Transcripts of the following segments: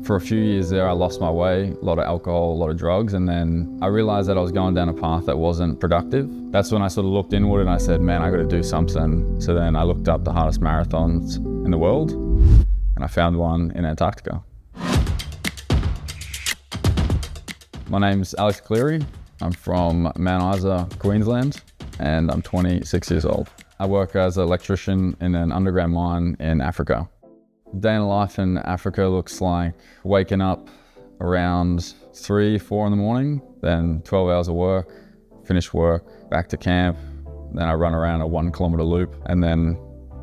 For a few years there, I lost my way, a lot of alcohol, a lot of drugs, and then I realized that I was going down a path that wasn't productive. That's when I sort of looked inward and I said, man, I gotta do something. So then I looked up the hardest marathons in the world, and I found one in Antarctica. My name's Alex Cleary. I'm from Mount Isa, Queensland, and I'm 26 years old. I work as an electrician in an underground mine in Africa. Day in life in Africa looks like waking up around 3, 4 in the morning, then 12 hours of work, finish work, back to camp, then I run around a 1 kilometer loop and then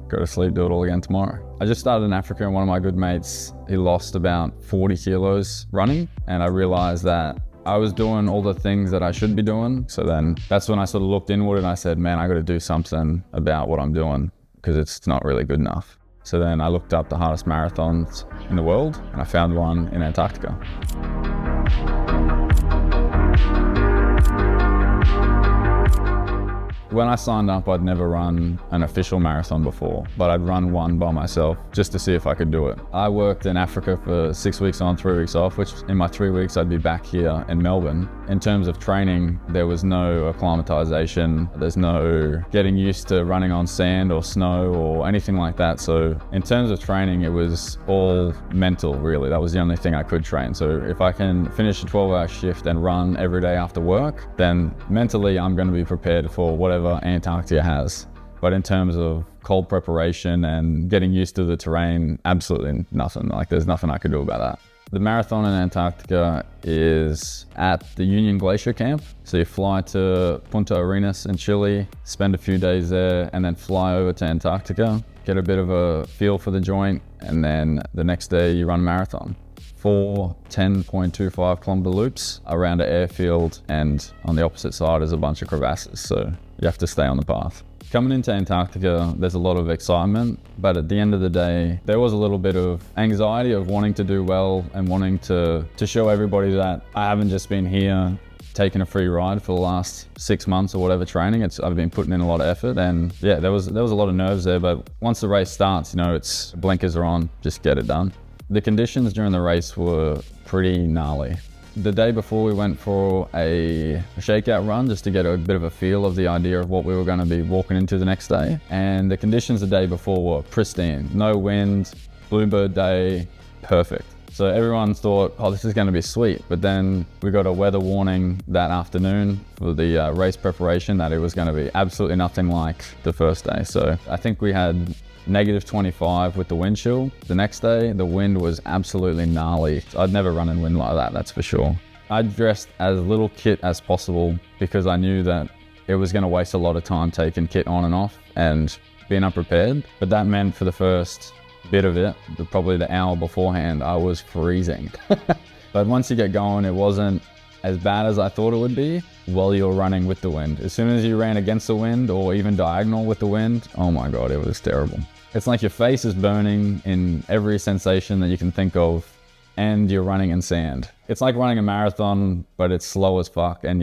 go to sleep, do it all again tomorrow. I just started in Africa and one of my good mates, he lost about 40 kilos running, and I realized that I was doing all the things that I should be doing. So then that's when I sort of looked inward and I said, man, I got to do something about what I'm doing because it's not really good enough. So then I looked up the hardest marathons in the world and I found one in Antarctica. When I signed up, I'd never run an official marathon before, but I'd run one by myself just to see if I could do it. I worked in Africa for 6 weeks on, 3 weeks off, which in my 3 weeks I'd be back here in Melbourne. In terms of training, there was no acclimatization, there's no getting used to running on sand or snow or anything like that. So in terms of training, it was all mental, really. That was the only thing I could train. So if I can finish a 12-hour shift and run every day after work, then mentally I'm going to be prepared for whatever Antarctica has. But in terms of cold preparation and getting used to the terrain, absolutely nothing. Like there's nothing I could do about that. The marathon in Antarctica is at the Union Glacier camp. So you fly to Punta Arenas in Chile, spend a few days there, and then fly over to Antarctica, get a bit of a feel for the joint, and then the next day you run a marathon. 4 10.25 kilometer loops around an airfield, and on the opposite side is a bunch of crevasses, so you have to stay on the path. Coming into Antarctica, there's a lot of excitement, but at the end of the day, there was a little bit of anxiety of wanting to do well and wanting to show everybody that I haven't just been here taking a free ride for the last 6 months or whatever training. I've been putting in a lot of effort, and yeah, there was a lot of nerves there, but once the race starts, it's blinkers are on, just get it done. The conditions during the race were pretty gnarly. The day before we went for a shakeout run just to get a bit of a feel of the idea of what we were going to be walking into the next day. And the conditions the day before were pristine. No wind, bluebird day, perfect. So everyone thought, oh, this is going to be sweet. But then we got a weather warning that afternoon for the race preparation that it was going to be absolutely nothing like the first day. So I think we had -25 with the wind chill. The next day, the wind was absolutely gnarly. I'd never run in wind like that, that's for sure. I dressed as little kit as possible because I knew that it was going to waste a lot of time taking kit on and off and being unprepared. But that meant for the first bit of it, probably the hour beforehand, I was freezing. But once you get going, it wasn't as bad as I thought it would be while you're running with the wind. As soon as you ran against the wind or even diagonal with the wind, oh my God, it was terrible. It's like your face is burning in every sensation that you can think of, and you're running in sand. It's like running a marathon, but it's slow as fuck and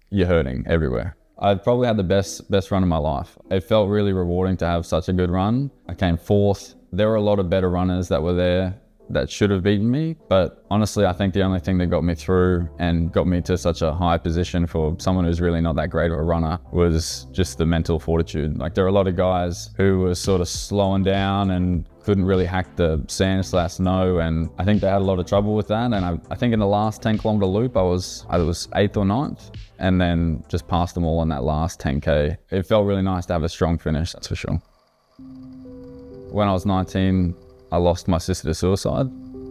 you're hurting everywhere. I probably had the best run of my life. It felt really rewarding to have such a good run. I came 4th. There were a lot of better runners that were there that should have beaten me, but honestly I think the only thing that got me through and got me to such a high position for someone who's really not that great of a runner was just the mental fortitude. Like there are a lot of guys who were sort of slowing down and couldn't really hack the sand/snow, and I think they had a lot of trouble with that. And I think in the last 10 kilometer loop I was 8th or 9th, and then just passed them all in that last 10k. It felt really nice to have a strong finish, that's for sure. When I was 19, I lost my sister to suicide,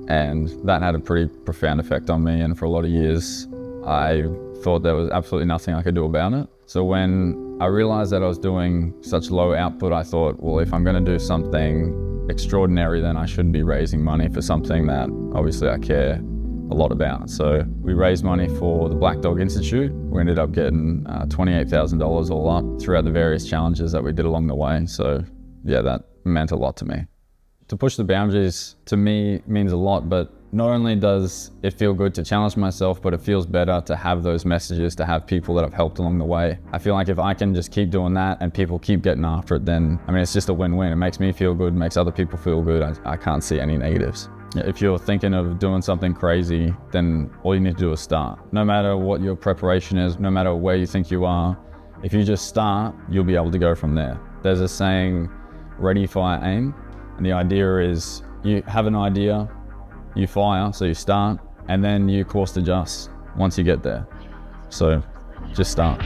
and that had a pretty profound effect on me, and for a lot of years I thought there was absolutely nothing I could do about it. So when I realized that I was doing such low output, I thought, well, if I'm going to do something extraordinary, then I should be raising money for something that obviously I care a lot about. So we raised money for the Black Dog Institute. We ended up getting $28,000 all up throughout the various challenges that we did along the way. So yeah, that meant a lot to me. To push the boundaries, to me, means a lot, but not only does it feel good to challenge myself, but it feels better to have those messages, to have people that have helped along the way. I feel like if I can just keep doing that and people keep getting after it, then, it's just a win-win. It makes me feel good, makes other people feel good. I can't see any negatives. If you're thinking of doing something crazy, then all you need to do is start. No matter what your preparation is, no matter where you think you are, if you just start, you'll be able to go from there. There's a saying, ready, fire, aim. And the idea is you have an idea, you fire, so you start, and then you course adjust once you get there. So just start.